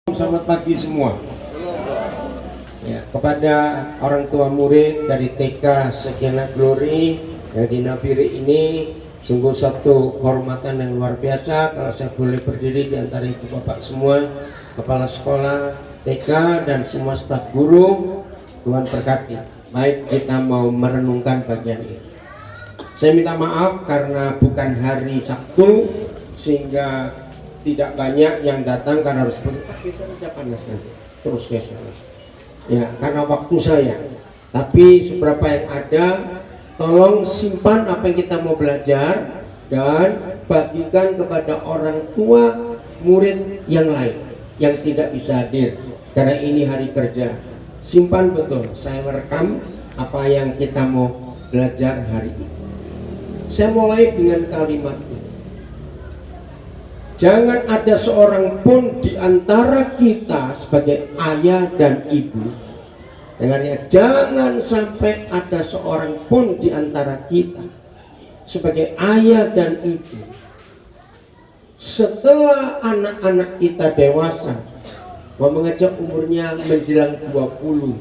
Selamat pagi semua. Ya, kepada orang tua murid dari TK Sekiana Glory yang di Nabire ini, sungguh satu kehormatan yang luar biasa kalau saya boleh berdiri di antara ibu bapak semua, kepala sekolah, TK dan semua staf guru. Tuhan berkati. Baik, kita mau merenungkan bagian ini. Saya minta maaf karena bukan hari Sabtu sehingga tidak banyak yang datang karena harus pakai saja panas nanti terus ke sana. Ya, karena waktu saya. Tapi seberapa yang ada, tolong simpan apa yang kita mau belajar dan bagikan kepada orang tua murid yang lain yang tidak bisa hadir karena ini hari kerja. Simpan betul, saya merekam apa yang kita mau belajar hari ini. Saya mulai dengan kalimat ini. Jangan ada seorang pun di antara kita sebagai ayah dan ibu. Dengarnya, jangan sampai ada seorang pun di antara kita sebagai ayah dan ibu. Setelah anak-anak kita dewasa, mau mengajak umurnya menjelang 20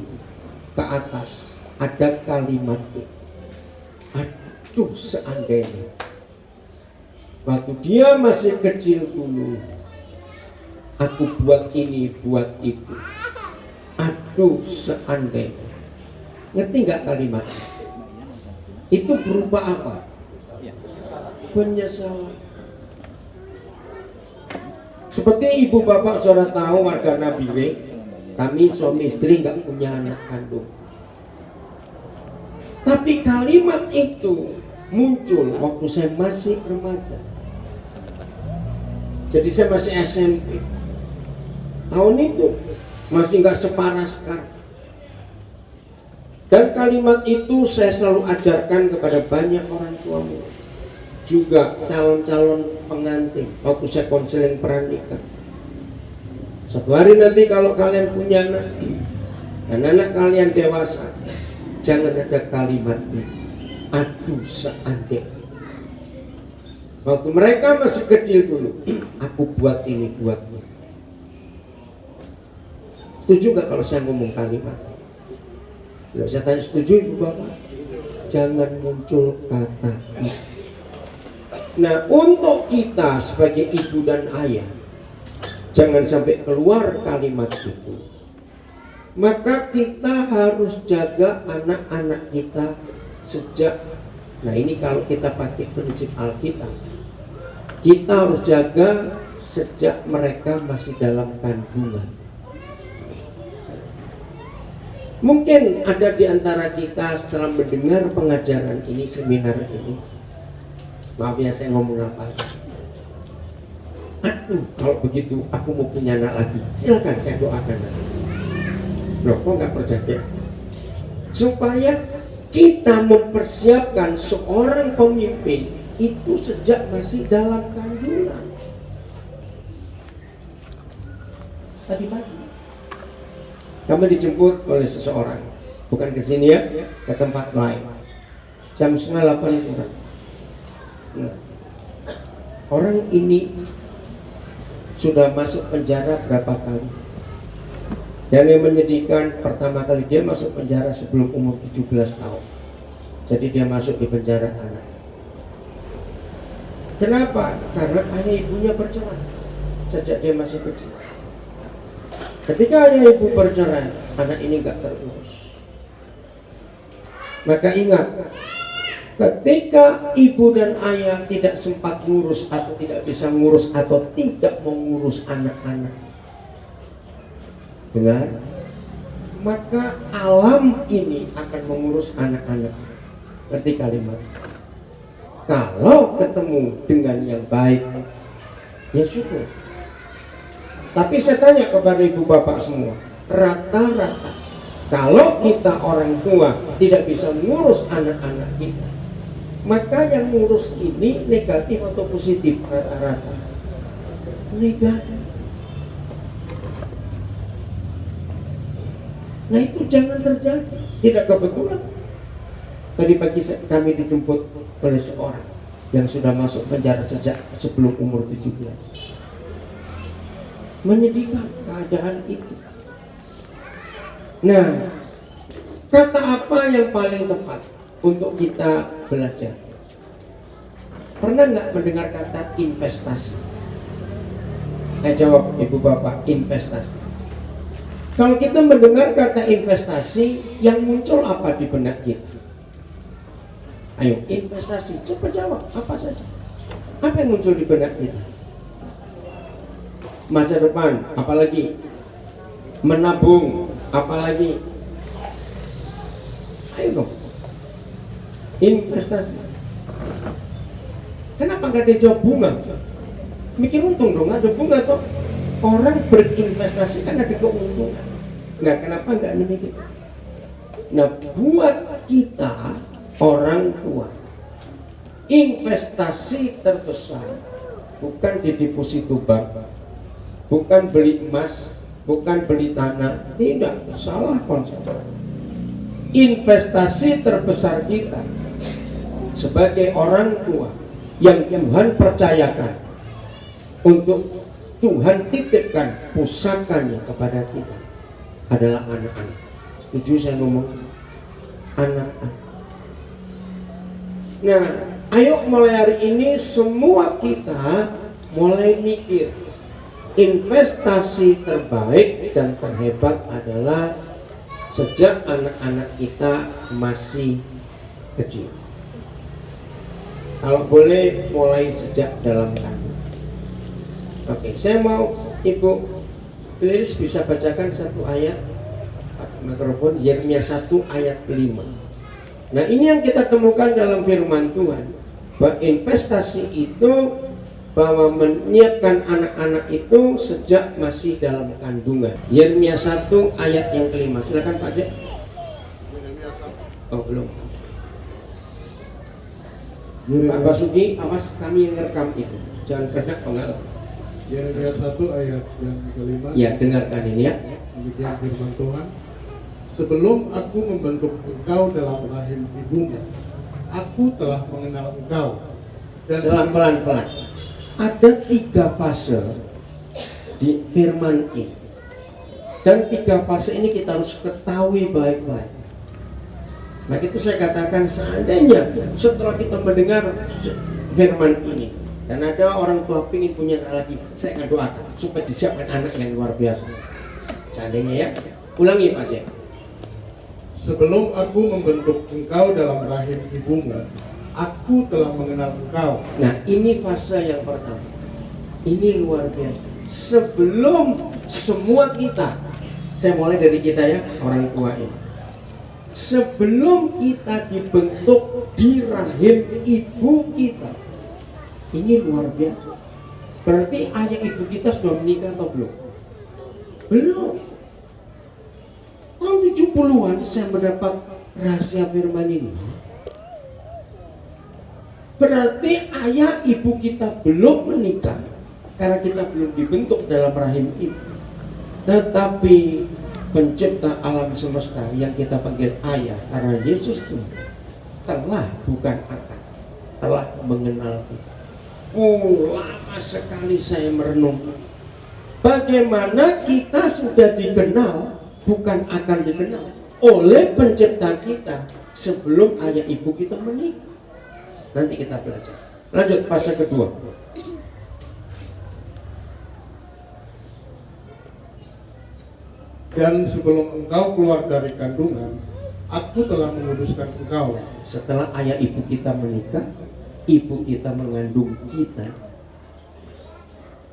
ke atas, ada kalimat ini. Aduh, seandainya waktu dia masih kecil dulu aku buat ini buat itu. Aduh, seandainya. Ngerti nggak kalimat itu? Berupa apa? Penyesalan. Seperti ibu bapak saudara tahu, warga Nabire, kami suami istri nggak punya anak kandung. Tapi kalimat itu muncul waktu saya masih remaja. Jadi saya masih SMP. Tahun itu masih nggak separah sekarang. Dan kalimat itu saya selalu ajarkan kepada banyak orang tua murid, juga calon-calon pengantin waktu saya konseling pernikahan. Suatu hari nanti kalau kalian punya anak dan anak kalian dewasa, jangan ada kalimat ini. Aduh, seandainya. Waktu mereka masih kecil dulu, aku buat ini, buat ini. Setuju gak kalau saya ngomong kalimat? Kalau saya tanya setuju ibu bapak, jangan muncul kata itu. Nah, untuk kita sebagai ibu dan ayah, jangan sampai keluar kalimat itu. Maka kita harus jaga anak-anak kita sejak, nah ini kalau kita pakai prinsip Alkitab, kita harus jaga sejak mereka masih dalam kandungan. Mungkin ada di antara kita setelah mendengar pengajaran ini, seminar ini, maaf ya saya ngomong apa, aduh kalau begitu aku mau punya anak lagi. Silakan, saya doakan. Loh, kok nggak percaya? Supaya kita mempersiapkan seorang pemimpin itu sejak masih dalam kandungan. Tadi pagi kami dijemput oleh seseorang, bukan ke sini ya, ke tempat lain. Jam 7:30 kurang. Nah, orang ini sudah masuk penjara berapa kali? Dan yang menyedihkan, pertama kali dia masuk penjara sebelum umur 17 tahun. Jadi dia masuk di penjara anak. Kenapa? Karena ayah ibunya bercerai sejak dia masih kecil. Ketika ayah ibu bercerai, anak ini gak terurus. Maka ingat, ketika ibu dan ayah tidak sempat ngurus atau tidak bisa ngurus atau tidak mengurus anak-anak, dengar, maka alam ini akan mengurus anak-anak. Ngerti kalimat? Kalau ketemu dengan yang baik, ya syukur. Tapi saya tanya kepada ibu bapak semua, rata-rata kalau kita orang tua tidak bisa ngurus anak-anak kita, maka yang ngurus ini negatif atau positif? Rata-rata negatif. Nah itu jangan terjadi. Tidak kebetulan tadi pagi kami dijemput oleh seorang yang sudah masuk penjara sejak sebelum umur 17. Menyedihkan keadaan itu. Nah, kata apa yang paling tepat untuk kita belajar? Pernah nggak mendengar kata investasi? Jawab ibu bapak, investasi. Kalau kita mendengar kata investasi, yang muncul apa di benak kita? Ayo, investasi, coba jawab, apa saja? Apa yang muncul di benak kita? Masa depan, apalagi? Menabung, apalagi? Ayo dong, investasi. Kenapa nggak dijawab bunga? Mikir untung dong, ada bunga toh. Orang berinvestasi kan ada keuntungan. Nah, kenapa nggak demikian? Nah, buat kita orang tua, investasi terbesar bukan di deposito bank, bukan beli emas, bukan beli tanah. Tidak, salah konsep. Investasi terbesar kita sebagai orang tua yang Tuhan percayakan untuk Tuhan titipkan pusakanya kepada kita adalah anak-anak. Setuju saya ngomong? Anak-anak. Nah, ayo mulai hari ini semua kita mulai mikir, investasi terbaik dan terhebat adalah sejak anak-anak kita masih kecil. Kalau boleh mulai sejak dalam kandungan. Oke, saya mau Ibu Lilis bisa bacakan satu ayat, mikrofon, Yeremia 1 ayat 5. Nah, ini yang kita temukan dalam firman Tuhan, bahwa investasi itu, bahwa menyiapkan anak-anak itu sejak masih dalam kandungan. Yeremia 1 ayat yang kelima. Silakan Pak Jek. Oh, belum. Pak Basuki, awas kami yang rekam itu, jangan kena pengaruh. Yeremia 1 ayat yang kelima. Ya, dengarkan ini ya. Demikian firman Tuhan. Sebelum aku membentuk engkau dalam rahim ibumu, aku telah mengenal engkau. Dan pelan-pelan. Ada 3 fase di firman ini. Dan 3 fase ini kita harus ketahui baik-baik. Nah, itu saya katakan, seandainya setelah kita mendengar firman ini, dan ada orang tua ingin punya anak lagi, saya akan doakan supaya disiapkan anak yang luar biasa. Seandainya ya, ulangi Pak Jek. Sebelum aku membentuk engkau dalam rahim ibumu, aku telah mengenal engkau. Nah, ini fase yang pertama. Ini luar biasa. Sebelum semua kita, saya mulai dari kita ya, orang tua ini. Sebelum kita dibentuk di rahim ibu kita, ini luar biasa. Berarti ayah ibu kita sudah menikah atau belum? Belum. Tahun 70-an saya mendapat rahasia firman ini. Berarti ayah ibu kita belum menikah karena kita belum dibentuk dalam rahim ibu. Tetapi pencipta alam semesta yang kita panggil ayah, karena Yesus Tuhan telah, bukan akan, telah mengenal kita. Lama sekali saya merenung bagaimana kita sudah dikenal, bukan akan dikenal oleh pencipta kita sebelum ayah ibu kita menikah. Nanti kita belajar. Lanjut fase kedua. Dan sebelum engkau keluar dari kandungan, aku telah menguduskan engkau. Setelah ayah ibu kita menikah, ibu kita mengandung kita,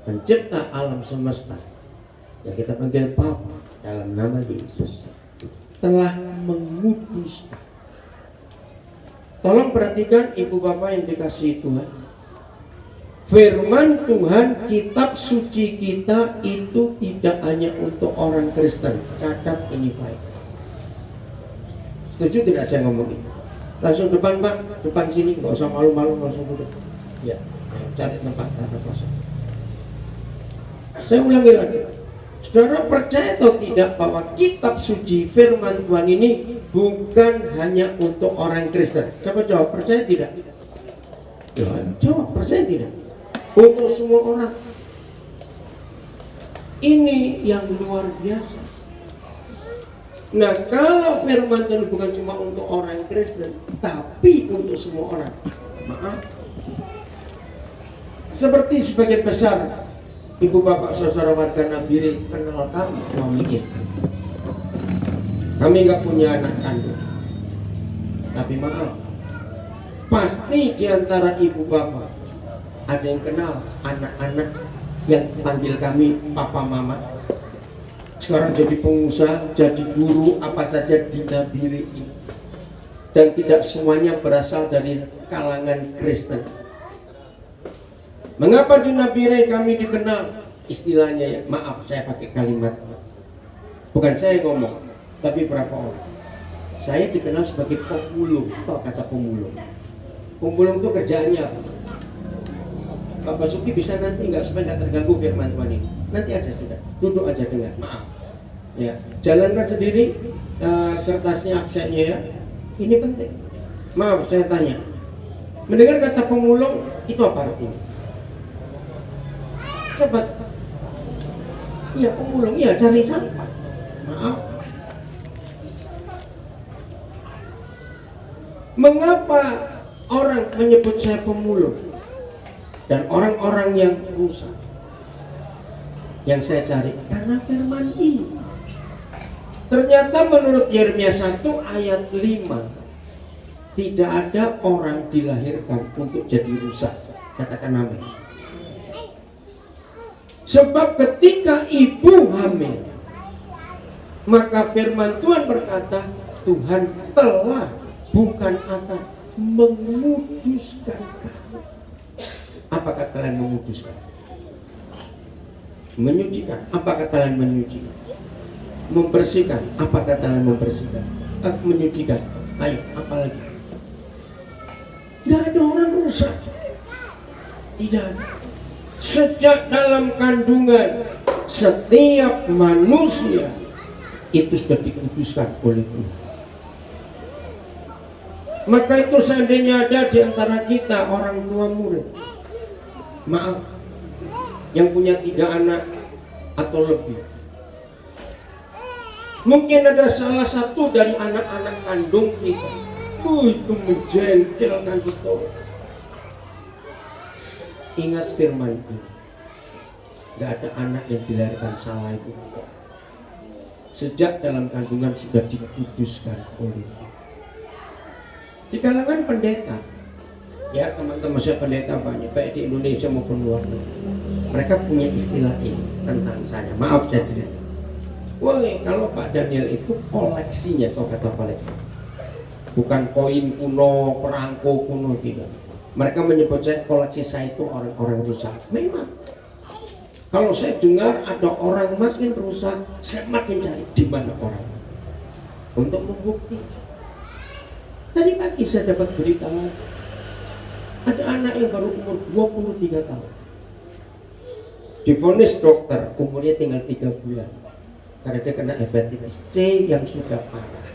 pencipta alam semesta yang kita panggil Papa dalam nama Yesus telah menguduskan. Tolong perhatikan ibu bapak yang dikasihi Tuhan. Firman Tuhan, kitab suci kita itu tidak hanya untuk orang Kristen. Catat ini baik. Setuju tidak saya ngomong ini? Langsung depan Pak, depan sini, nggak usah malu-malu, langsung duduk. Ya, cari tempat tata kosong. Saya ulangi lagi. Saudara percaya atau tidak bahwa kitab suci firman Tuhan ini bukan hanya untuk orang Kristen? Coba jawab, percaya tidak? Jawab, percaya tidak? Untuk semua orang. Ini yang luar biasa. Nah, kalau firman Tuhan bukan cuma untuk orang Kristen, tapi untuk semua orang. Maaf. Seperti sebagian besar ibu bapak saudara warga Nabire kenal kami suami istri. Kami nggak punya anak kandung. Tapi maaf, pasti di antara ibu bapak ada yang kenal anak-anak yang panggil kami papa mama. Sekarang jadi pengusaha, jadi guru, apa saja di Nabire ini. Dan tidak semuanya berasal dari kalangan Kristen. Mengapa di Nabire kami dikenal? Istilahnya ya, maaf saya pakai kalimat, bukan saya ngomong, tapi berapa orang. Saya dikenal sebagai pemulung. Tahu kata pemulung? Pemulung itu kerjaannya apa? Pak Basuki bisa nanti nggak, supaya nggak terganggu firman Tuhan ini. Nanti aja sudah, duduk aja dengar. Maaf. Ya, jalankan sendiri kertasnya, aksennya ya. Ini penting. Maaf saya tanya. Mendengar kata pemulung itu apa artinya? Coba. Ya pemulung ya cari sampah. Maaf. Mengapa orang menyebut saya pemulung dan orang-orang yang rusak? Yang saya cari karena firman ini. Ternyata menurut Yeremia 1 ayat 5, tidak ada orang dilahirkan untuk jadi rusak. Katakan amin. Sebab ketika ibu hamil, maka firman Tuhan berkata, Tuhan telah, bukan akan, menguduskan kamu. Apakah kalian menguduskan? Menyucikan. Apakah kalian menyucikan? Membersihkan. Apakah kalian membersihkan? Menyucikan. Ayo, apa lagi? Gak ada orang rusak. Tidak ada. Sejak dalam kandungan, setiap manusia itu sudah dikuduskan oleh Tuhan. Maka itu seandainya ada di antara kita orang tua murid, maaf, yang punya 3 anak atau lebih, mungkin ada salah satu dari anak-anak kandung kita, itu menjengkelkan betul. Ingat firman ini, gak ada anak yang dilahirkan salah itu. Sejak dalam kandungan sudah dikuduskan oleh Tuhan. Di kalangan pendeta, ya teman-teman saya pendeta banyak, baik di Indonesia maupun luar negeri, mereka punya istilah ini tentang saya. Maaf saya cerita. Woi, kalau Pak Daniel itu koleksinya, atau kata koleksi, bukan koin kuno, perangko kuno, tidak. Mereka menyebut saya, koleksi saya itu orang-orang rusak. Memang kalau saya dengar ada orang makin rusak, saya makin cari di mana orang untuk membukti. Tadi pagi saya dapat berita lagi, ada anak yang baru umur 23 tahun divonis dokter umurnya tinggal 3 bulan karena dia kena hepatitis C yang sudah parah.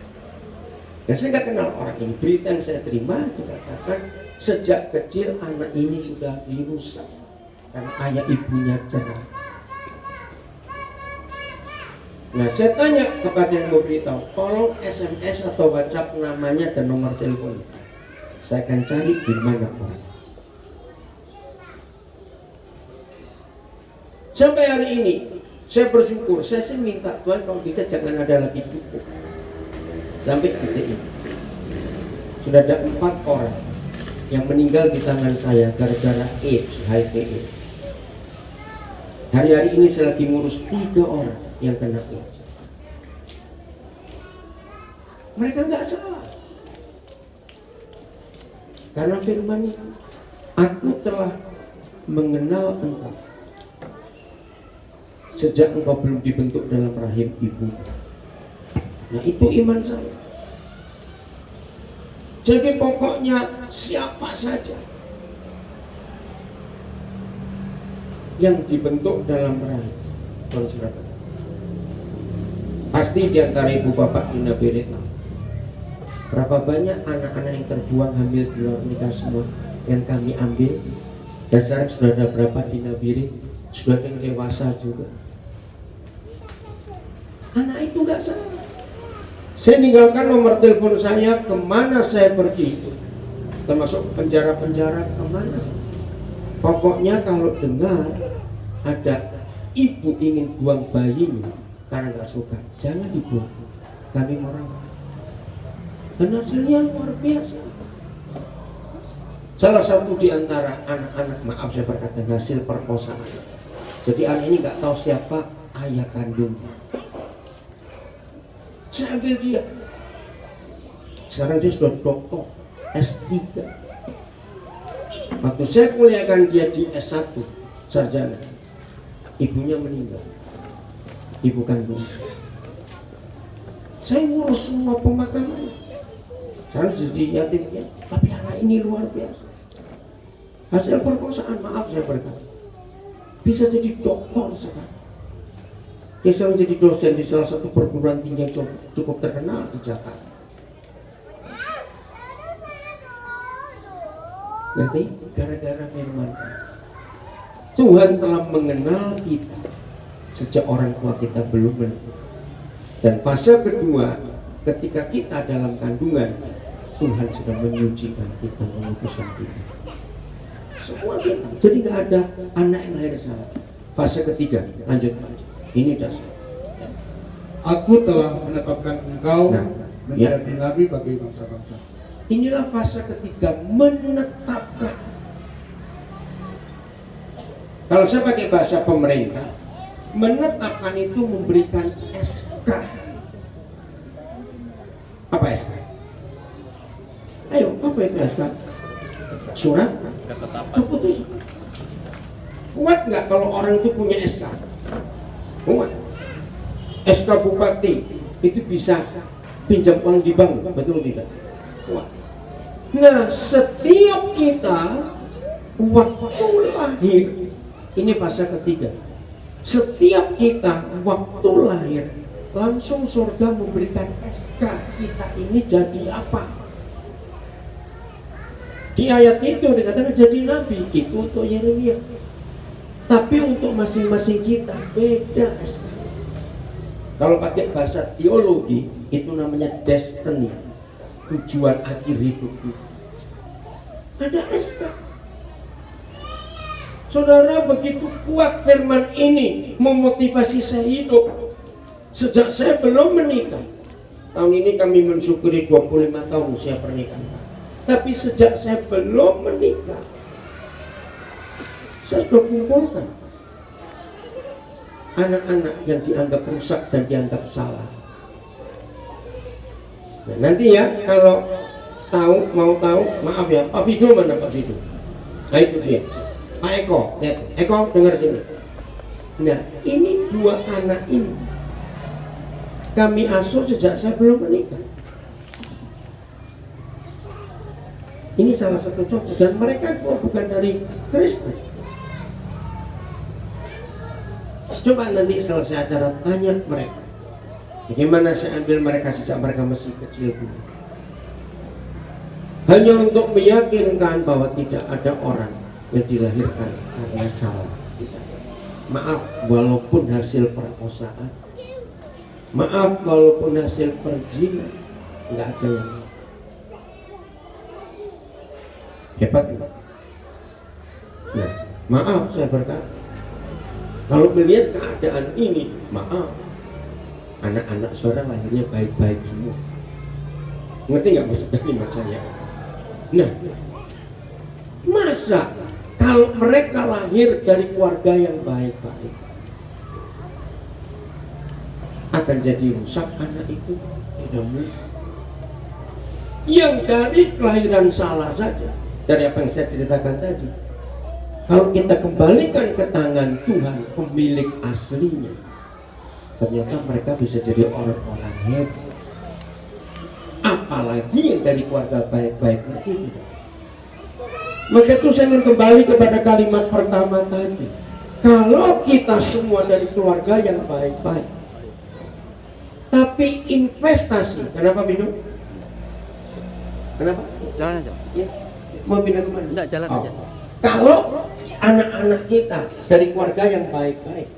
Dan saya nggak kenal orang ini. Berita yang saya terima dikatakan sejak kecil anak ini sudah dirusak karena ayah ibunya cerai. Nah, saya tanya kepada yang memberitahu, tolong SMS atau WhatsApp namanya dan nomor telepon. Saya akan cari di mana orang. Sampai hari ini saya bersyukur, saya sih minta Tuhan kalau bisa jangan ada lagi cukup. Sampai detik ini sudah ada 4 orang yang meninggal di tangan saya gara-gara AIDS, HIV/AIDS. Hari-hari ini saya lagi ngurus 3 orang yang kena AIDS. Mereka nggak salah. Karena firman itu, aku telah mengenal engkau sejak engkau belum dibentuk dalam rahim ibu. Nah, itu iman saya. Jadi pokoknya siapa saja yang dibentuk dalam rahim, pasti di antara ibu bapak di Nabire tahu berapa banyak anak-anak yang terbuang hamil di luar nikah semua yang kami ambil. Dan sekarang sudah ada berapa di Nabire, sudah ada yang dewasa juga. Anak itu nggak salah. Saya tinggalkan nomor telepon saya, kemana saya pergi, termasuk penjara-penjara kemana. Pokoknya kalau dengar ada ibu ingin buang bayinya karena nggak suka, jangan dibuang. Kami merawat. Dan hasilnya luar biasa. Salah satu di antara anak-anak, maaf saya berkata, hasil perkosaan. Jadi anak ini nggak tahu siapa ayah kandungnya. Saya ambil dia. Sekarang dia sudah doktor S3. Waktu saya kuliahkan dia di S1 sarjana, ibunya meninggal, ibu kandung. Saya ngurus semua pemakaman. Sekarang jadi yatimnya, tapi anak ini luar biasa. Hasil perkosaan, maaf saya berkata, bisa jadi doktor sekarang. Dia sekarang jadi dosen di salah satu perguruan tinggi yang cukup terkenal di Jakarta. Nanti gara-gara firman Tuhan telah mengenal kita sejak orang tua kita belum menikah. Dan fase kedua, ketika kita dalam kandungan, Tuhan sudah menyucikan kita, memutuskan kita. Semua kita. Jadi nggak ada anak yang lahir salah. Fase ketiga, lanjut. Ini dasar. Aku telah menetapkan engkau menjadi nabi bagi bangsa-bangsa. Inilah fase ketiga, menetapkan. Kalau saya pakai bahasa pemerintah, menetapkan itu memberikan SK. Apa SK? Ayo, apa itu SK? Surat keputusan. Kuat nggak kalau orang itu punya SK? Kuat. SK bupati itu bisa pinjam uang di bank, betul tidak? Kuat. Nah, setiap kita waktu lahir, ini fase ketiga. Setiap kita waktu lahir, langsung surga memberikan SK kita ini jadi apa? Di ayat itu dikatakan jadi nabi, itu untuk Yeremia. Tapi untuk masing-masing kita beda SK. Kalau pakai bahasa teologi, itu namanya destiny, tujuan akhir hidup kita. Ada SK. Saudara, begitu kuat firman ini memotivasi saya hidup. Sejak saya belum menikah, tahun ini kami mensyukuri 25 tahun usia pernikahan. Tapi sejak saya belum menikah, saya sudah kumpulkan anak-anak yang dianggap rusak dan dianggap salah. Nah, nanti ya kalau mau tahu, maaf ya, Pak Fido mana Pak Fido? Nah itu dia, Pak Eko, lihat, Eko dengar sini. Nah ini dua anak ini kami asuh sejak saya belum menikah. Ini salah satu contoh, dan mereka bukan dari Kristen. Coba nanti selesai acara tanya mereka, bagaimana saya ambil mereka sejak mereka masih kecil dulu. Hanya untuk meyakinkan bahwa tidak ada orang yang dilahirkan karena salah. Maaf, walaupun hasil perkosaan, maaf walaupun hasil perzinahan, nggak ada yang salah. Hebat. Nah, maaf saya berkata, kalau melihat keadaan ini, maaf, anak-anak saudara lahirnya baik-baik semua. Ngerti nggak maksud kalimat saya? Nah, masa kalau mereka lahir dari keluarga yang baik-baik akan jadi rusak anak itu? Tidak mungkin. Yang dari kelahiran salah saja, dari apa yang saya ceritakan tadi, kalau kita kembalikan ke tangan Tuhan, pemilik aslinya, ternyata mereka bisa jadi orang-orang hebat. Apalagi yang dari keluarga baik-baik itu. Maka itu saya ingin kembali kepada kalimat pertama tadi. Kalau kita semua dari keluarga yang baik-baik, tapi investasi, kenapa Bino? Kenapa? Jalan aja. Ya. Mau pindah kemana? Enggak, jalan aja. Kalau anak-anak kita dari keluarga yang baik-baik,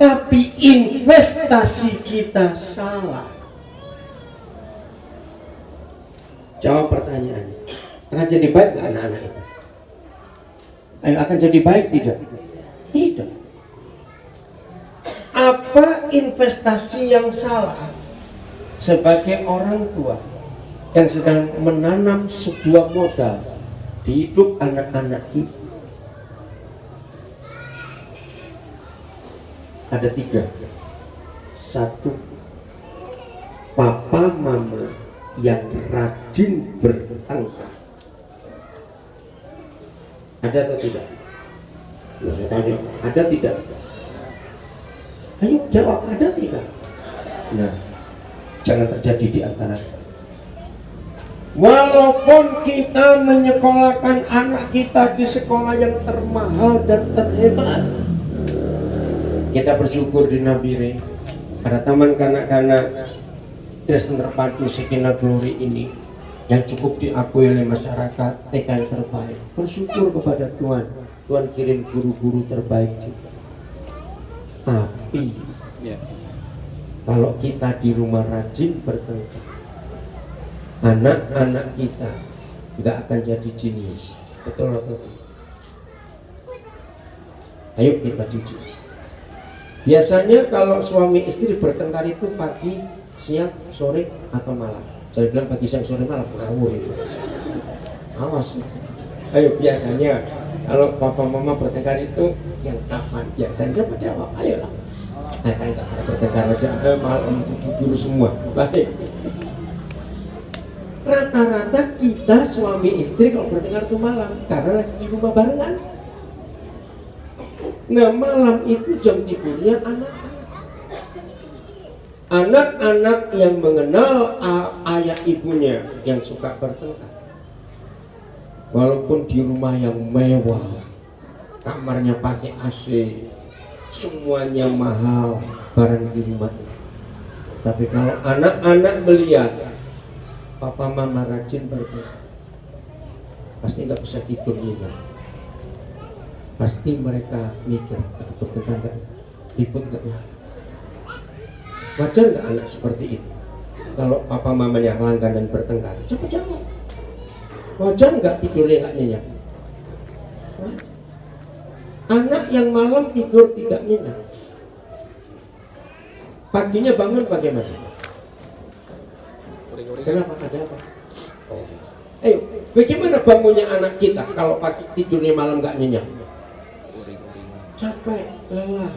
tapi investasi kita salah. Jawab pertanyaannya, akan jadi baik nggak anak-anak itu? Ayo, akan jadi baik tidak? Tidak. Apa investasi yang salah sebagai orang tua yang sedang menanam sebuah modal di hidup anak-anak itu? Ada 3. 1, papa mama yang rajin bertengkar. Ada atau tidak? Nah, saya tanya, ada tidak? Ayo jawab, ada tidak? Nah, jangan terjadi di antara. Walaupun kita menyekolahkan anak kita di sekolah yang termahal dan terhebat, kita bersyukur di Nabire ada taman kanak-kanak Kristen Terpadu Sakinah Glory ini yang cukup diakui oleh masyarakat, TK yang terbaik. Bersyukur kepada Tuhan, Tuhan kirim guru-guru terbaik juga. Tapi kalau kita di rumah rajin bertengkar, anak-anak kita nggak akan jadi jenius. Betul atau tidak? Ayo kita jujur. Biasanya kalau suami istri bertengkar itu pagi, siang, sore, atau malam. Saya bilang pagi, siang, sore, malam, ngawur itu. Awas. Ayo, biasanya kalau papa mama bertengkar itu yang kapan? Biasanya menjawab, ayolah. Kayak tak ada bertengkar aja, malam tidur semua. Baik. Rata-rata kita suami istri kalau bertengkar itu malam karena lagi di rumah barengan. Nah, malam itu jam tidurnya anak-anak yang mengenal ayah ibunya yang suka bertengkar. Walaupun di rumah yang mewah, kamarnya pakai AC, semuanya mahal barang di rumah. Tapi kalau anak-anak melihat papa mama rajin bertengkar, pasti nggak bisa tidur nyenyak. Pasti mereka mikir, aduh bertengkar nggak, ribut nggak ya? Wajar nggak anak seperti itu? Kalau papa mamanya langganan bertengkar, coba jawab. Wajar nggak tidurnya nggak nyenyak? Anak yang malam tidur tidak nyenyak, paginya bangun bagaimana? Kenapa? Ada apa? Ayo, bagaimana bangunnya anak kita kalau pagi tidurnya malam nggak nyenyak? Capek, lelah,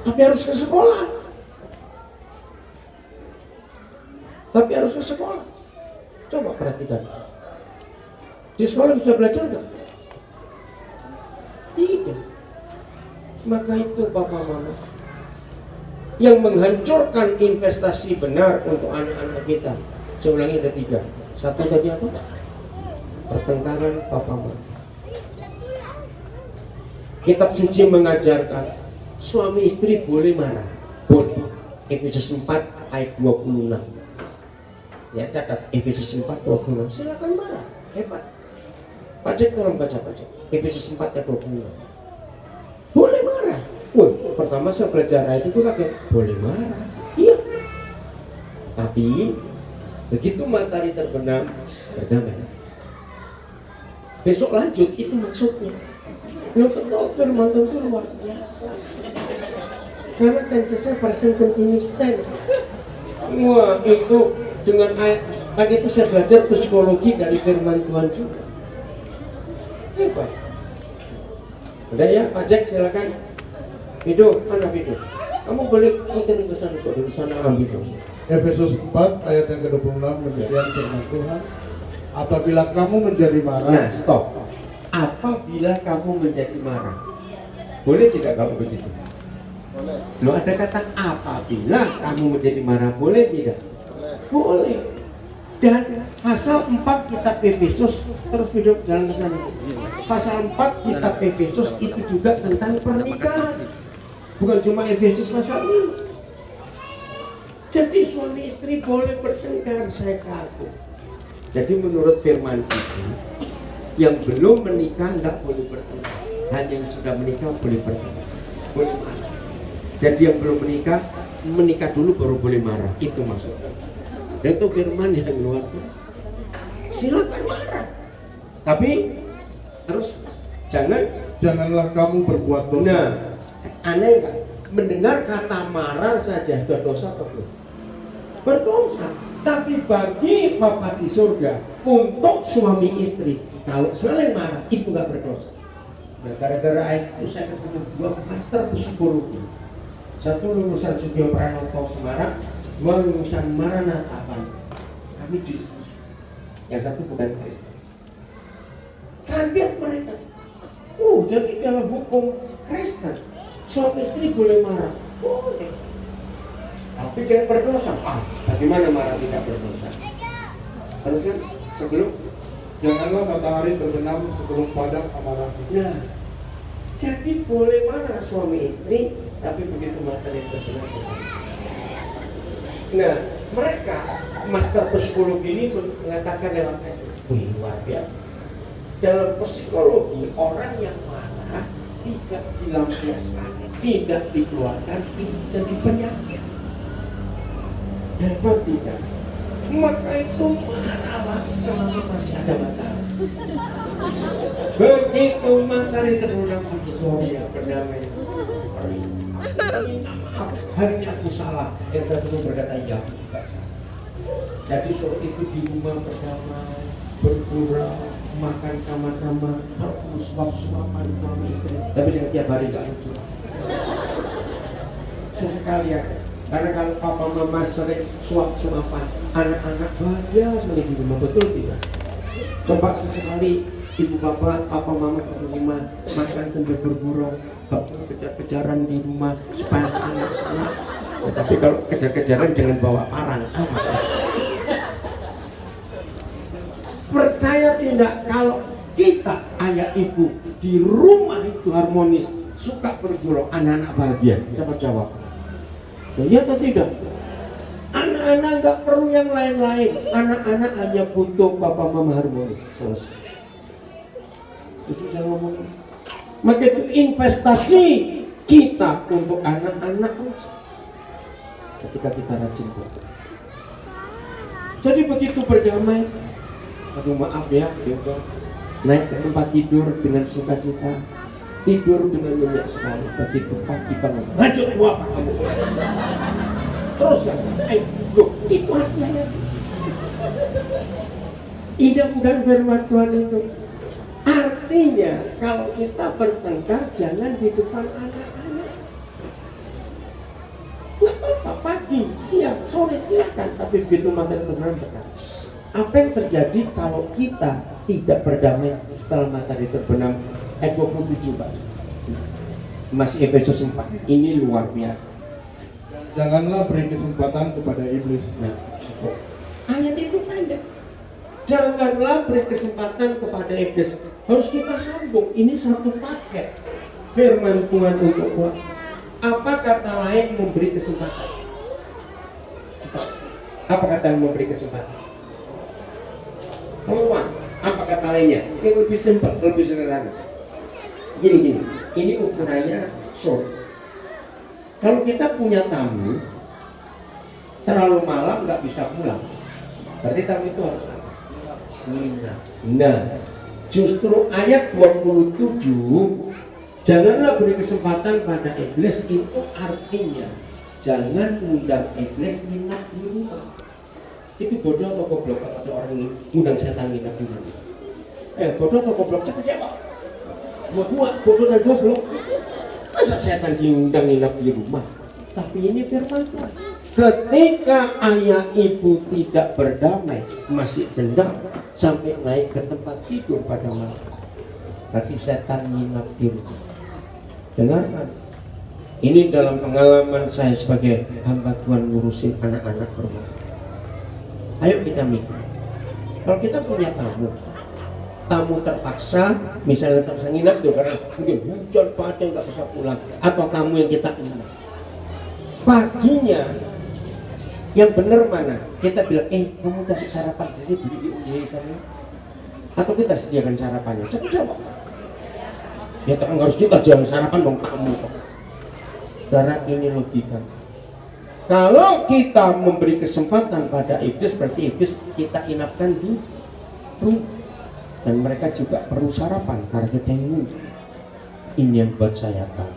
tapi harus ke sekolah. Coba perhatikan, di sekolah bisa belajar nggak? Tidak. Maka itu papa mama yang menghancurkan investasi benar untuk anak-anak kita. Saya ulangi, ada 3. 1 tadi apa? Pertengkaran papa mama. Kitab suci mengajarkan suami istri boleh marah, boleh. Efesus 4 ayat 26. Ya, catat Efesus 4:26. Silakan marah, hebat. Pajak tolong baca. Efesus 4 ayat 26. Boleh marah. Pertama saya belajar ayat itu kaget. Boleh marah, iya. Tapi begitu matahari terbenam, berdamai. Besok lanjut, itu maksudnya. Lo betul, firman Tuhan itu luar biasa. Karena tensesnya present continuous tense. Wah, itu dengan ayat itu saya belajar psikologi dari firman Tuhan juga. Hebat. Udah ya, Pak Jack silakan. Video, mana video? Kamu boleh putar ke sana, di sana ambil. Efesus 4 ayat yang ke-26 demikian firman Tuhan. Apabila kamu menjadi marah. Nah, stop. Apabila kamu menjadi marah, boleh tidak kalau begitu? Boleh. Lo ada kata apabila kamu menjadi marah, boleh tidak? Boleh. Dan pasal 4 kitab Efesus, terus video jalan ke sana. Pasal 4 kitab Efesus itu juga tentang pernikahan. Bukan cuma Efesus pasal 5. Jadi suami istri boleh bertengkar, saya kagum. Jadi menurut firman itu, yang belum menikah nggak boleh bertengkar, hanya yang sudah menikah boleh bertengkar, boleh marah. Jadi yang belum menikah, menikah dulu baru boleh marah. Itu maksudnya. Dan itu firman yang luar biasa. Silakan marah, tapi terus janganlah kamu berbuat dosa. Nah, aneh nggak? Mendengar kata marah saja sudah dosa atau belum? Berdosa. Tapi bagi Bapa di surga, untuk suami istri, kalau saling marah itu nggak berdosa. Nah, gara-gara ayat itu saya ketemu dua master psikologi. Satu lulusan Sugio Pranoto Semarang, dua lulusan Maranatha. Kami diskusi. Yang satu bukan Kristen. Kaget mereka. Jadi dalam hukum Kristen, suami istri boleh marah. Boleh. Tapi jangan berdosa. Bagaimana marah tidak berdosa? Harusnya sebelum Janganlah matahari terbenam sebelum padam amarah. Nah, jadi boleh marah suami istri, tapi begitu matahari terbenam. Nah, mereka master psikologi ini mengatakan lewat itu, luar biasa. Dalam psikologi, orang yang marah tidak dilampiaskan, tidak dikeluarkan, itu jadi penyakit. Hebat tidak? Maka itu marahlah selama masih ada matahari. Begitu matahari terbenam, sorry ya, berdamai. Maaf, hari ini aku salah. Yang satu pun berkata ya, juga salah. Jadi sore itu di rumah berdamai, bergurau, makan sama-sama, suap-suapan suami istri. Tapi jangan tiap hari gak lucu. Sesekali ya. Karena kalau papa mama sering suap-suapan, anak-anak bahagia sekali di rumah, betul tidak? Coba sesekali ibu papa mama di rumah makan sambil bergurau, kejar-kejaran di rumah supaya anak senang. Tapi kalau kejar-kejaran jangan bawa parang. Percaya tidak kalau kita ayah ibu di rumah itu harmonis, suka bergurau, anak-anak bahagia? Coba jawab. Ya atau tidak? Anak-anak nggak perlu yang lain-lain. Anak-anak hanya butuh papa mama harmonis. Selesai. Setuju saya ngomong? Maka itu investasi kita untuk anak-anak ketika kita rajin berdoa. Jadi begitu berdamai, aduh maaf ya, gitu. Naik ke tempat tidur dengan sukacita, tidur dengan nyenyak sekali. Begitu pagi bangun, lanjut gua apa kamu? Terus kan, loh itu artinya. Indah bukan firman Tuhan itu. Artinya kalau kita bertengkar jangan di depan anak-anak. Gak apa-apa, pagi, siang, sore silakan. Tapi begitu matahari terbenam dekat. Apa yang terjadi kalau kita tidak berdamai setelah matahari terbenam? Ayat 27 Pak. Masih Efesus 4. Ini luar biasa. Janganlah beri kesempatan kepada iblis. Nah, ayat itu pendek. Janganlah beri kesempatan kepada iblis. Harus kita sambung. Ini satu paket firman Tuhan untuk Tuhan. Apa kata lain memberi kesempatan? Cepat. Apa kata yang memberi kesempatan? Peluang. Apa kata lainnya? Yang lebih simpel, lebih sederhana. Gini. Ini ukurannya short. Kalau kita punya tamu terlalu malam nggak bisa pulang, berarti tamu itu harus apa? Nginap. Nah, justru ayat 27, janganlah beri kesempatan pada iblis, itu artinya jangan undang iblis nginap di rumah. Itu bodoh atau goblok kalau ada orang undang setan nginap di rumah? Bodoh atau goblok? Cepet jawab. Dua, bodoh dan goblok. Masa setan diundang nginap di rumah? Tapi ini firman Tuhan. Ketika ayah ibu tidak berdamai, masih dendam sampai naik ke tempat tidur pada malam, berarti setan nginap di rumah. Dengarkan. Ini dalam pengalaman saya sebagai hamba Tuhan ngurusin anak-anak rumah. Ayo kita mikir. Kalau kita punya tamu terpaksa, misalnya terpaksa nginap tuh karena mungkin hujan badai nggak bisa pulang, atau tamu yang kita undang. Paginya yang benar mana? Kita bilang, kamu cari sarapan jadi beli di UY sana, atau kita sediakan sarapannya? Cepat jawab. Ya terang harus kita jangan sarapan dong tamu. Saudara, ini logika. Kalau kita memberi kesempatan pada iblis, berarti iblis kita inapkan di rumah. Dan mereka juga perlu sarapan karena kita yang ini yang buat saya tahu.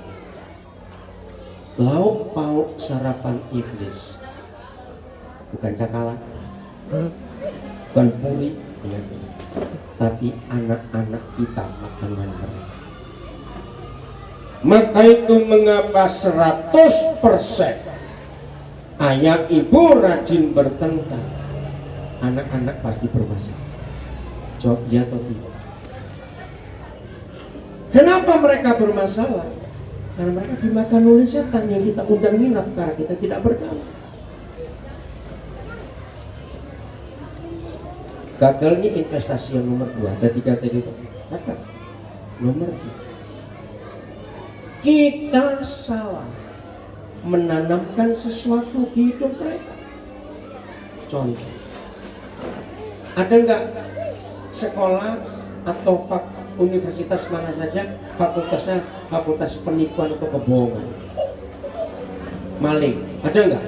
Lauk pauk sarapan iblis bukan cakalang, bukan puri, ya, tapi anak-anak kita makanan mereka. Maka itu mengapa 100% ayah ibu rajin bertengkar, anak-anak pasti bermasalah. Jawab ya atau tidak. Kenapa mereka bermasalah? Karena mereka dimakan oleh setan yang kita undang nginap karena kita tidak bergaul. Gagal ini investasi yang nomor 2. Ada 3 tadi. Nomor 2. Kita salah menanamkan sesuatu di hidup mereka. Contoh, ada nggak sekolah atau universitas mana saja fakultasnya fakultas penipuan atau kebohongan, maling? Ada nggak?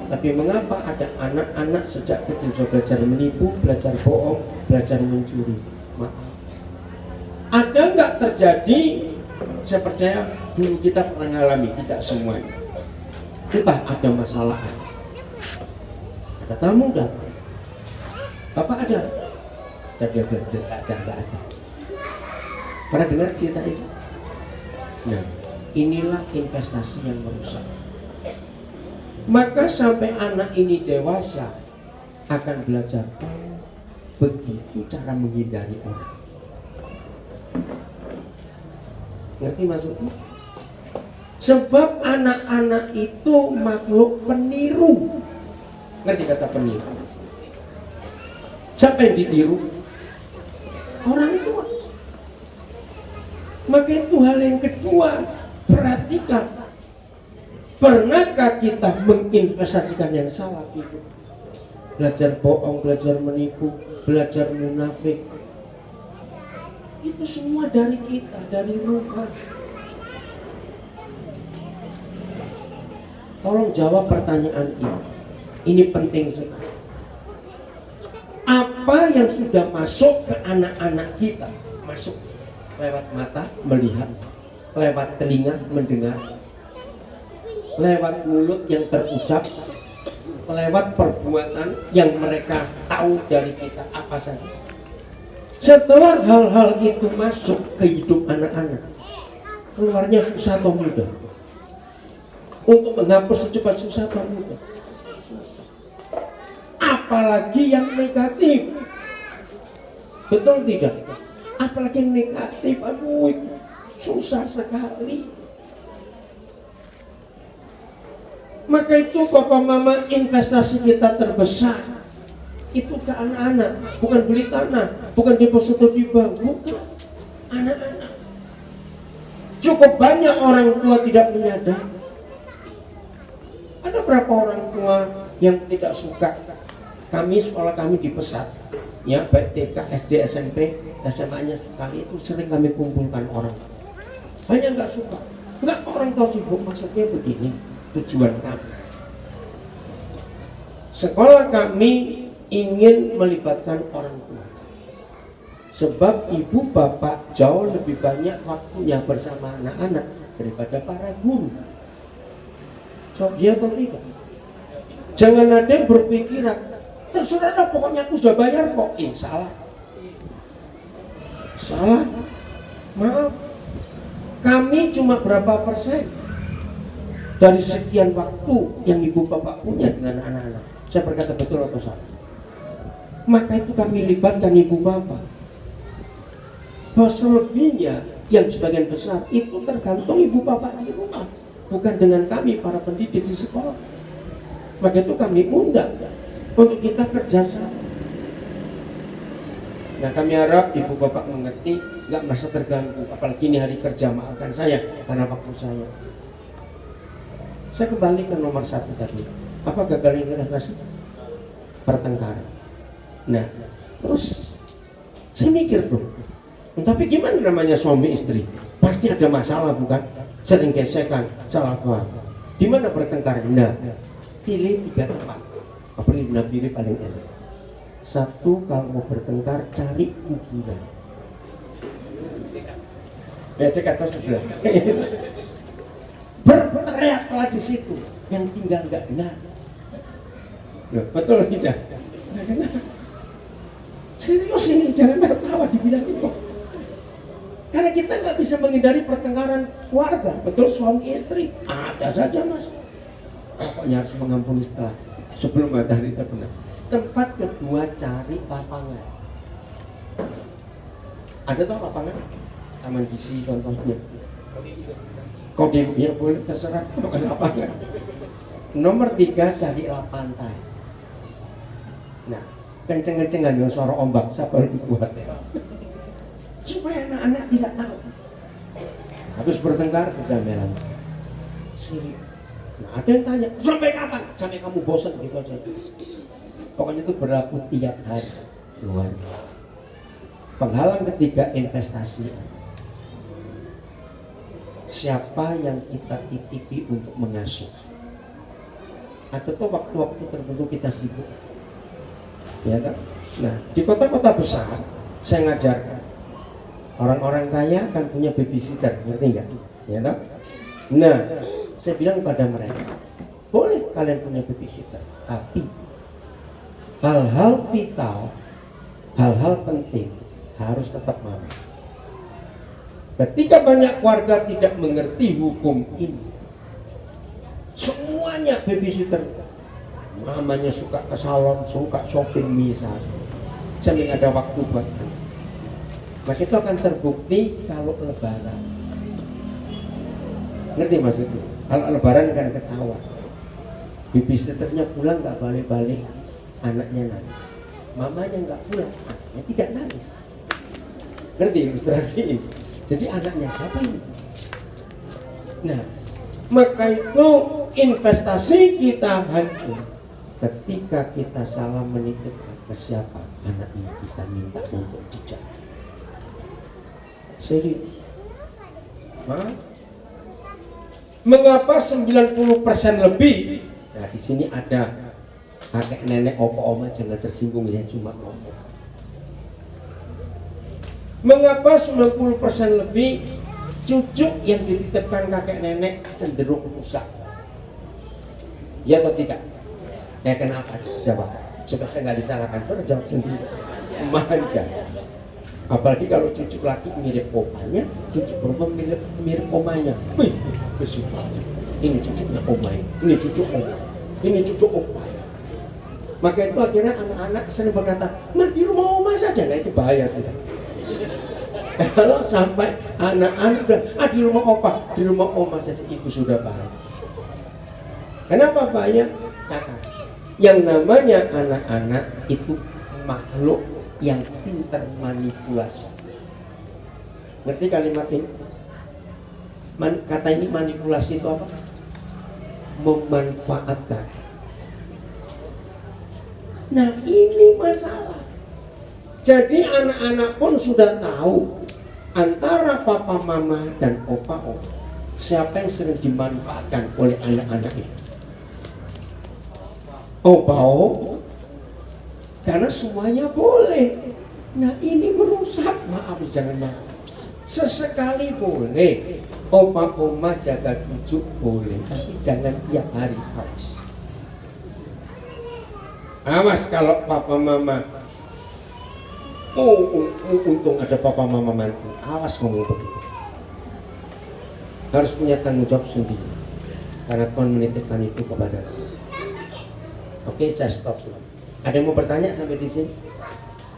Tapi mengapa ada anak-anak sejak kecil sudah belajar menipu, belajar bohong, belajar mencuri? Maaf. Ada nggak terjadi? Saya percaya dulu kita pernah mengalami, tidak semuanya. Entah ada masalah. Ada tamu datang, Bapak ada? Tidak ada. Pernah dengar cerita itu? Nah, inilah investasi yang merusak. Maka sampai anak ini dewasa akan belajar begitu cara menghindari orang. Ngerti maksudnya? Sebab anak-anak itu makhluk peniru. Ngerti kata peniru? Siapa yang ditiru? Orang tua. Maka itu hal yang kedua, perhatikan. Pernahkah kita menginvestasikan yang salah itu? Belajar bohong, belajar menipu, belajar munafik. Itu semua dari kita, dari rumah. Tolong jawab pertanyaan ini. Ini penting sekali. Apa yang sudah masuk ke anak-anak kita? Masuk lewat mata melihat, lewat telinga mendengar, lewat mulut yang terucap, lewat perbuatan yang mereka tahu dari kita apa saja. Setelah hal-hal itu masuk ke hidup anak-anak, keluarnya susah atau mudah? Untuk menghapus secepat susah atau mudah? Susah. Apalagi yang negatif. Betul tidak? Apalagi yang negatif, aduh itu susah sekali. Maka itu papa mama investasi kita terbesar itu ke anak-anak, bukan beli tanah, bukan deposito di bank, bukan. Anak-anak. Cukup banyak orang tua tidak menyadari. Ada berapa orang tua yang tidak suka sekolah kami di Pesat, ya baik TK, SD, SMP, SMA-nya sekali itu sering kami kumpulkan orang. Hanya nggak suka, nggak orang tua sibuk, maksudnya begini tujuan kami. Sekolah kami ingin melibatkan orang tua, sebab ibu bapak jauh lebih banyak waktunya bersama anak-anak daripada para guru. So, dia atau tidak? Jangan ada yang berpikiran terserah pokoknya aku sudah bayar kok. Salah. Maaf, kami cuma berapa persen dari sekian waktu yang ibu bapak punya dengan anak-anak. Saya berkata betul atau salah? Maka itu kami libatkan ibu bapak. Bahwa selebihnya yang sebagian besar itu tergantung ibu bapak di rumah, bukan dengan kami para pendidik di sekolah. Maka itu kami undang untuk kita kerjasama. Nah, kami harap ibu bapak mengerti, nggak merasa terganggu. Apalagi ini hari kerja, maafkan saya karena waktu saya. Saya kembali ke nomor 1 tadi. Apa gagal investasi? Pertengkaran. Nah, terus saya mikir dong, tapi gimana namanya suami istri? Pasti ada masalah, bukan? sering gesekan, salah paham. Di mana bertengkar? Nah, pilih 3 tempat. Apalagi pilih paling enak. Satu, kalau mau bertengkar cari kuburan. Ya, dekat atau sebelah. Berteriaklah di situ, yang tinggal nggak dengar. Ya, betul tidak? Nggak dengar. Serius ini, jangan tertawa dibilang itu. Karena kita nggak bisa menghindari pertengkaran keluarga, betul suami istri, ada saja mas. Pokoknya harus mengampuni setelah sebelum matahari terbenam. Tempat kedua, cari lapangan. Ada tau lapangan? Taman Gizi contohnya. Kodim, ya boleh terserah, bukan lapangan. Nomor 3, carilah pantai. Nah, kenceng-kencengan yang suara ombak, siapa lebih kuat? Supaya anak-anak tidak tahu. Habis bertengkar, berdamaian. Serius. Nah, ada yang tanya, sampai kapan? Sampai kamu bosan gitu aja. Pokoknya itu berlaku tiap hari. Luar. Penghalang ketiga, investasi. Siapa yang kita titipi untuk mengasuh? Ada tuh waktu-waktu tertentu kita sibuk. Ya kan? Nah, di kota-kota besar, saya ngajarkan. Orang-orang kaya kan punya babysitter, ngerti nggak? Ya kan? Nah, saya bilang pada mereka, boleh kalian punya babysitter, tapi hal-hal vital, hal-hal penting harus tetap mama. Ketika banyak keluarga tidak mengerti hukum ini, semuanya babysitter, mamanya suka ke salon, suka shopping misalnya, sering ada waktu buat anak. Maka itu akan terbukti kalau lebaran. Ngerti maksudnya? Kalau lebaran kan ketawa. Babysitternya pulang nggak balik-balik, anaknya nangis. Mamanya nggak pulang, anaknya tidak nangis. Ngerti ilustrasi ini? Jadi anaknya siapa ini? Nah, maka itu investasi kita hancur ketika kita salah menitipkan ke siapa anak ini kita minta untuk dijaga. Serius. Mengapa 90% lebih? Nah, di sini ada kakek nenek opa oma, jangan tersinggung ya, cuma ngomong. Mengapa 90% lebih cucu yang dititipkan kakek nenek cenderung rusak? Ya atau tidak? Ya kenapa? Jawab. Supaya saya nggak disalahkan, saudara jawab sendiri. Manja. Apalagi kalau cucu laki mirip opanya, cucu perempuan mirip omanya. Wih, kesukaan. Ini cucunya omanya, ini cucu oma, ini cucu opa. Maka itu akhirnya anak-anak sering berkata, "Ma, di rumah oma saja." Nah, itu bahaya sudah. Kalau sampai anak-anak bilang, di rumah opa, di rumah oma saja, itu sudah bahaya. Kenapa bahaya? Catat. Yang namanya anak-anak itu makhluk yang pintar manipulasi. Ngerti kalimat ini? Kata ini manipulasi itu apa? Memanfaatkan. Nah, ini masalah. Jadi anak-anak pun sudah tahu antara papa mama dan opa oma siapa yang sering dimanfaatkan oleh anak-anak itu. Opa oma, karena semuanya boleh. Nah, ini merusak. Maaf, jangan maaf. Sesekali boleh. Opa oma jaga cucu boleh, tapi jangan tiap hari harus. Awas kalau papa mama. Untung ada papa mama mantu. Awas ngomong begitu. Harus punya tanggung jawab sendiri. Karena Tuhan menitipkan itu kepada kita. Oke, saya stop. Ada yang mau bertanya sampai di sini?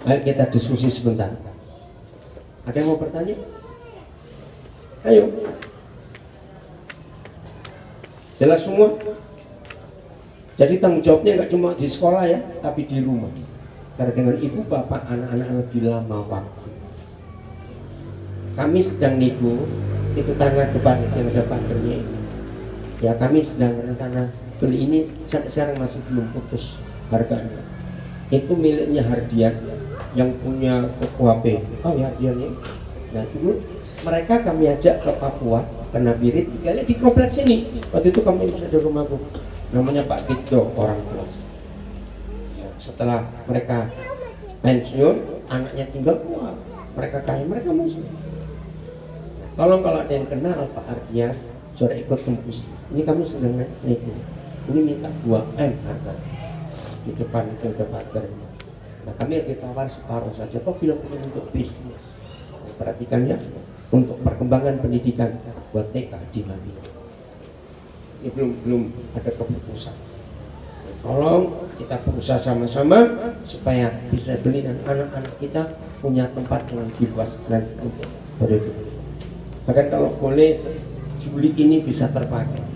Baik, kita diskusi sebentar. Ada yang mau bertanya? Ayo. Jelas semua? Jadi tanggung jawabnya nggak cuma di sekolah ya, tapi di rumah. Karena dengan ibu bapak anak-anak lebih lama waktu. Kami sedang nego, itu tangga depan yang ada pagernya. Ya, kami sedang rencana beli ini, sampai sekarang masih belum putus harganya. Itu miliknya Hardian yang punya toko HP. Oh ya, Hardian ya. Nah, dulu mereka kami ajak ke Papua kena birit tinggalnya di kompleks ini. Waktu itu kamu bisa di rumahku, namanya Pak Dikdo orang tua. Nah, setelah mereka pensiun, anaknya tinggal, wah mereka kaya, mereka muslim. Nah, tolong kalau ada yang kenal Pak Ardian, saudara ikut tembus. Ini kami sedang naik, ini minta 2M harga di depan itu ada pagarnya. Nah kami ditawar separuh saja, toh bilang untuk bisnis. Perhatikan ya, untuk perkembangan pendidikan buat TK di Madinah. Ini belum ada keputusan. Nah, tolong kita berusaha sama-sama supaya bisa beli dan anak-anak kita punya tempat yang lebih luas dan untuk berhidup. Bahkan kalau boleh Juli ini bisa terpakai.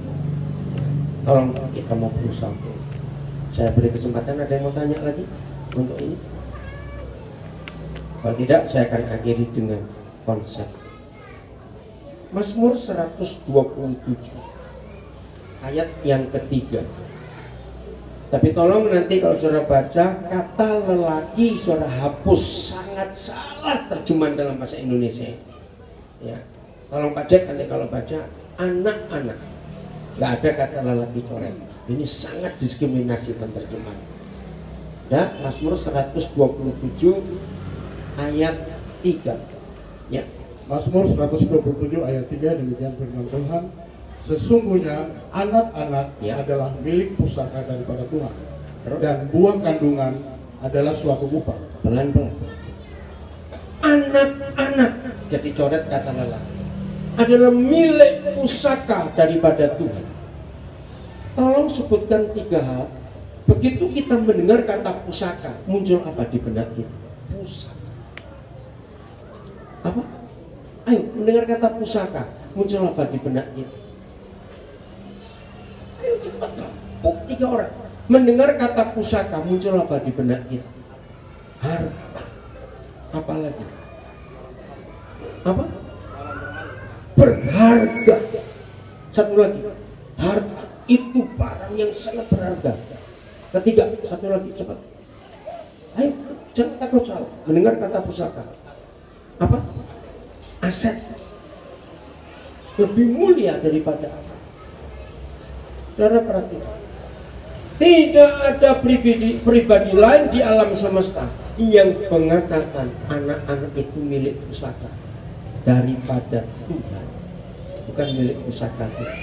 Tolong kita mau berusaha. Saya beri kesempatan, ada yang mau tanya lagi untuk ini? Kalau tidak, saya akan akhiri dengan konsep Mazmur 127 ayat yang ketiga. Tapi tolong nanti kalau saudara baca kata lelaki saudara hapus, sangat salah terjemahan dalam bahasa Indonesia. Ya, tolong Pak Jack nanti kalau baca anak-anak, nggak ada kata lelaki coret. Ini sangat diskriminasi penerjemahan. Ya, Mazmur 127 ayat 3. Ya. Mazmur 127 ayat 3 demikian firman Tuhan. Sesungguhnya anak-anak adalah milik pusaka daripada Tuhan, dan buah kandungan adalah suatu upah. Pelan-pelan. Anak-anak, jadi coret kata lelaki, adalah milik pusaka daripada Tuhan. Tolong sebutkan 3 hal. Begitu kita mendengar kata pusaka, muncul apa di benak kita? Pusaka. Apa? Ayo, mendengar kata pusaka, muncul apa di benak kita? Ayo cepatlah. 3 orang. Mendengar kata pusaka, muncul apa di benak kita? Harta. Apa lagi? Apa? Berharga. Satu lagi. Harta itu barang yang sangat berharga. Ketiga, satu lagi cepat. Ayo, jangan takut salah. Mendengar kata pusaka. Apa? Aset. Lebih mulia daripada aset. Saudara perhatikan. Tidak ada pribadi lain di alam semesta yang mengatakan anak-anak itu milik pusaka daripada Tuhan. Bukan milik pusaka Tuhan.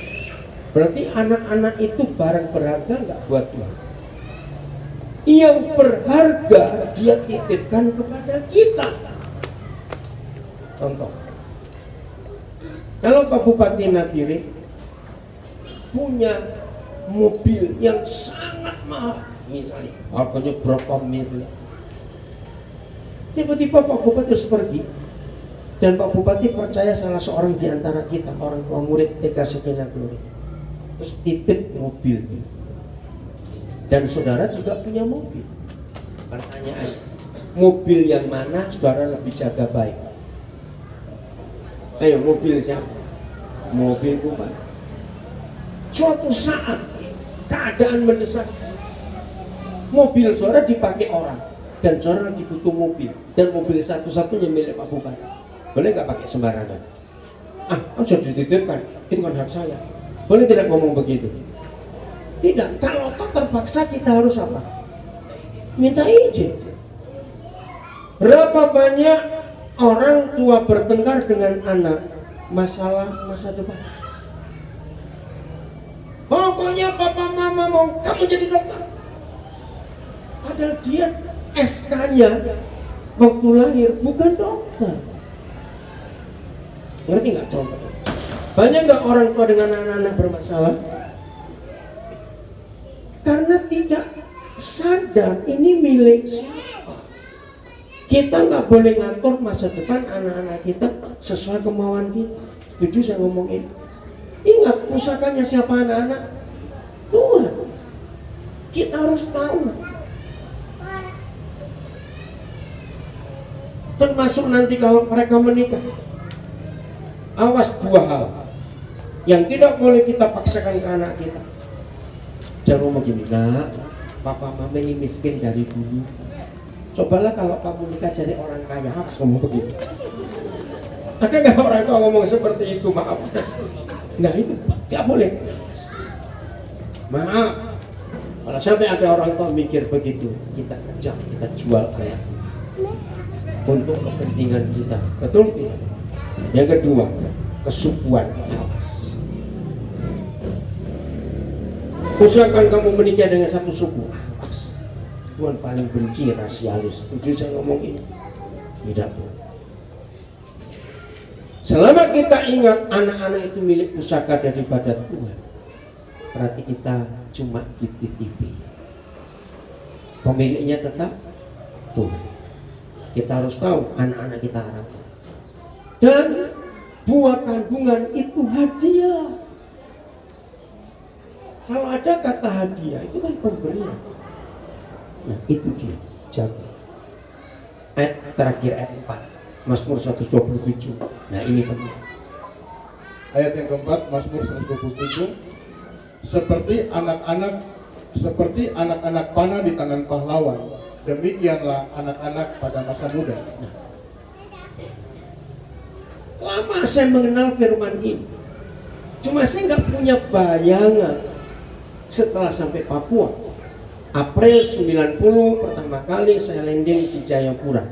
Berarti anak-anak itu barang berharga nggak buat Tuhan. Yang berharga dia titipkan kepada kita. Contoh, kalau Pak Bupati Nabire punya mobil yang sangat mahal, misalnya harganya berapa miliar, tiba-tiba Pak Bupati harus pergi, dan Pak Bupati percaya salah seorang di antara kita, orang tua murid TK Sekina Glory, terus titip mobil, dan saudara juga punya mobil. Pertanyaan, mobil yang mana saudara lebih jaga baik? Ayo, mobil siapa? Mobil Bupati. Suatu saat keadaan mendesak, mobil saudara dipakai orang, dan saudara lagi butuh mobil, dan mobil satu-satunya milik Pak Bupati. Boleh nggak pakai sembarangan? Sudah dititipkan, itu kan hak saya. Boleh tidak ngomong begitu? Tidak. Kalau toh terpaksa kita harus apa? Minta izin. Berapa banyak orang tua bertengkar dengan anak masalah masa depan? Pokoknya papa mama mau kamu jadi dokter. Padahal dia SK-nya waktu lahir bukan dokter. Ngerti nggak contoh? Banyak nggak orang tua dengan anak-anak bermasalah? Karena tidak sadar ini milik siapa. Kita nggak boleh ngatur masa depan anak-anak kita sesuai kemauan kita. Setuju saya ngomong ini? Ingat, pusakanya siapa anak-anak? Tuhan. Kita harus tahu. Termasuk nanti kalau mereka menikah. Awas 2 hal yang tidak boleh kita paksakan ke anak kita. Jangan ngomong gini, nak, papa mama ini miskin dari dulu. Cobalah kalau kamu nikah jadi orang kaya, harus ngomong begitu. Ada nggak orang tua ngomong seperti itu? Maaf. Nah itu nggak boleh. Maaf. Kalau sampai ada orang tua mikir begitu, kita kejar, kita jual anak untuk kepentingan kita. Betul tidak? Yang kedua, kesukuan. Awas. Usahakan kamu menikah dengan satu suku. Awas. Tuhan paling benci rasialis. Tujuh saya ngomong ini. Tidak. Selama kita ingat anak-anak itu milik pusaka daripada Tuhan, berarti kita cuma tipi-tipi. Pemiliknya tetap Tuhan. Kita harus tahu anak-anak kita harapkan. Dan buah kandungan itu hadiah. Kalau ada kata hadiah itu kan pemberian. Nah itu dia, jaga. Ayat terakhir ayat 4 Mazmur 127. Nah ini penting. Ayat yang keempat Mazmur 127. Seperti anak-anak panah di tangan pahlawan, demikianlah anak-anak pada masa muda. Nah, lama saya mengenal firman ini, cuma saya nggak punya bayangan setelah sampai Papua. April 90 pertama kali saya landing di Jayapura.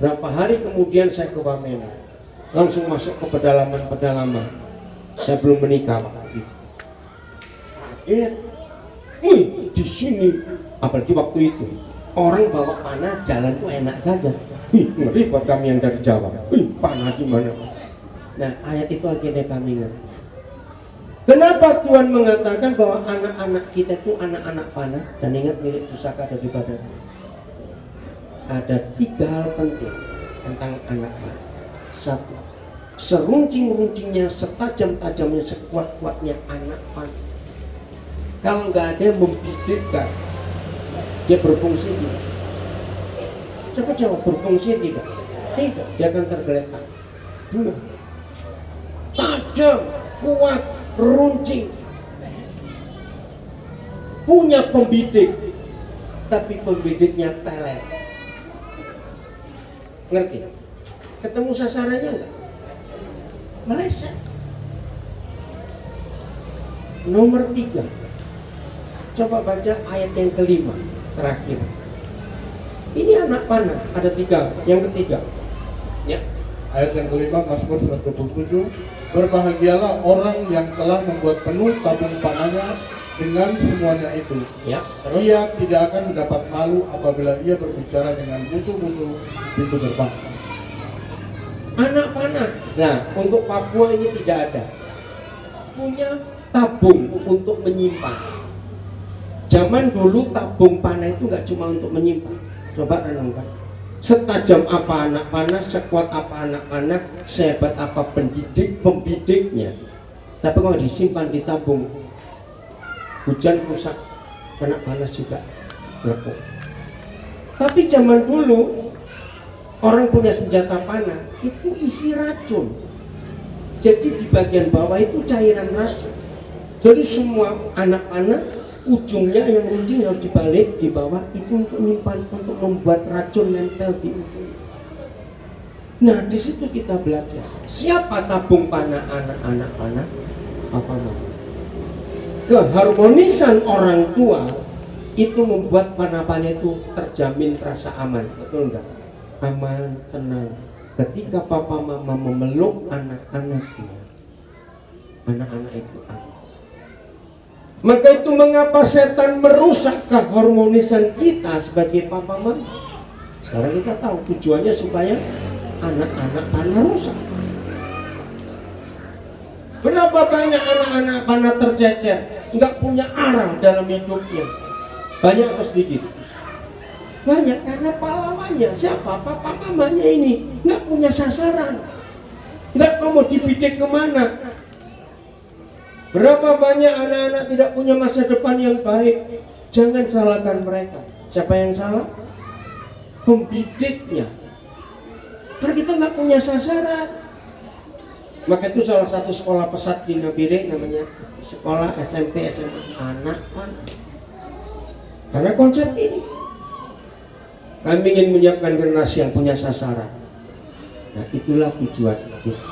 Berapa hari kemudian saya ke Wamena, langsung masuk ke pedalaman. Saya belum menikah waktu itu. Kaget, wih di sini, apalagi waktu itu orang bawa panah jalan tuh enak saja. Ngeri buat kami yang dari Jawa. Panah gimana? Nah ayat itu akhirnya kami ngerti. Kenapa Tuhan mengatakan bahwa anak-anak kita itu anak-anak panah dan ingat milik pusaka daripada Tuhan? Ada 3 hal penting tentang anak panah. 1, seruncing-runcingnya, setajam-tajamnya, sekuat-kuatnya anak panah. Kalau nggak ada yang membidikkan, dia berfungsi tidak? Coba jawab, berfungsi tidak? Tidak, dia akan tergeletak. 2, tajam, kuat, runcing, punya pembidik, tapi pembidiknya teler. Ngerti? Ketemu sasarannya enggak? Meleset. Nomor 3, coba baca ayat yang kelima terakhir. Ini anak panah, ada 3. Yang ketiga, ya. Ayat yang kelima Mazmur 127. Berbahagialah orang yang telah membuat penuh tabung panahnya dengan semuanya itu. Ya, terus? Ia tidak akan mendapat malu apabila ia berbicara dengan musuh-musuh pintu gerbang. Anak panah. Nah, untuk Papua ini tidak ada. Punya tabung untuk menyimpan. Zaman dulu tabung panah itu nggak cuma untuk menyimpan. Coba renungkan. Setajam apa anak panah, sekuat apa anak panah, sehebat apa pembidiknya. Tapi kalau disimpan di tabung, hujan rusak, kena panas juga melepuh. Tapi zaman dulu orang punya senjata panah itu isi racun. Jadi di bagian bawah itu cairan racun. Jadi semua anak panah ujungnya yang runcing harus dibalik di bawah itu untuk menyimpan, untuk membuat racun nempel di ujung. Nah di situ kita belajar siapa tabung panah anak-anak panah, apa nama? Keharmonisan orang tua itu membuat panah-panah itu terjamin rasa aman, betul enggak? Aman, tenang. Ketika papa mama memeluk anak-anaknya, anak-anak itu aman. Maka itu mengapa setan merusak keharmonisan kita sebagai papa mama. Sekarang kita tahu tujuannya supaya anak-anak panah rusak. Berapa banyak anak-anak panah tercecer, nggak punya arah dalam hidupnya. Banyak atau sedikit? Banyak, karena pahlawannya siapa? Papa mamanya ini nggak punya sasaran, nggak tahu mau dibidik kemana. Berapa banyak anak-anak tidak punya masa depan yang baik. Jangan salahkan mereka. Siapa yang salah? Pembidiknya. Karena kita nggak punya sasaran. Maka itu salah satu sekolah pesat di Nabire namanya sekolah SMP SMA anak panah. Karena konsep ini kami ingin menyiapkan generasi yang punya sasaran. Nah itulah tujuan. kita.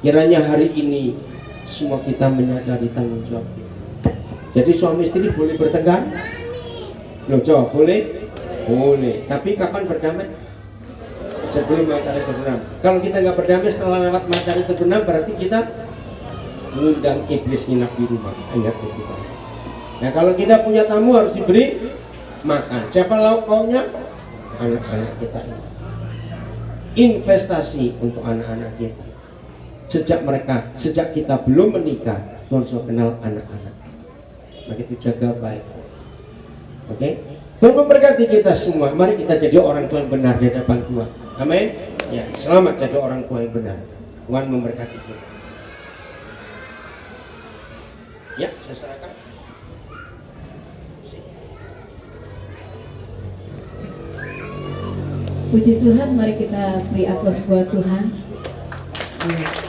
Kiranya hari ini semua kita menyadari tanggung jawab kita. Jadi suami istri boleh bertengkar? Loh, jawab boleh? Boleh. Tapi kapan berdamai? Sebelum matahari terbenam. Kalau kita nggak berdamai setelah lewat matahari terbenam, berarti kita mengundang iblis nginap di rumah. Ingat itu. Nah, kalau kita punya tamu harus diberi makan. Siapa lauk pauknya? Anak-anak kita ini. Investasi untuk anak-anak kita. Sejak kita belum menikah, Tuhan sudah kenal anak-anak. Maka itu jaga baik. Oke? Tuhan memberkati kita semua. Mari kita jadi orang tua yang benar di hadapan Tuhan. Amin. Ya, selamat jadi orang tua yang benar. Tuhan memberkati kita. Ya, saya serahkan. Puji Tuhan, mari kita beri aplaus buat Tuhan.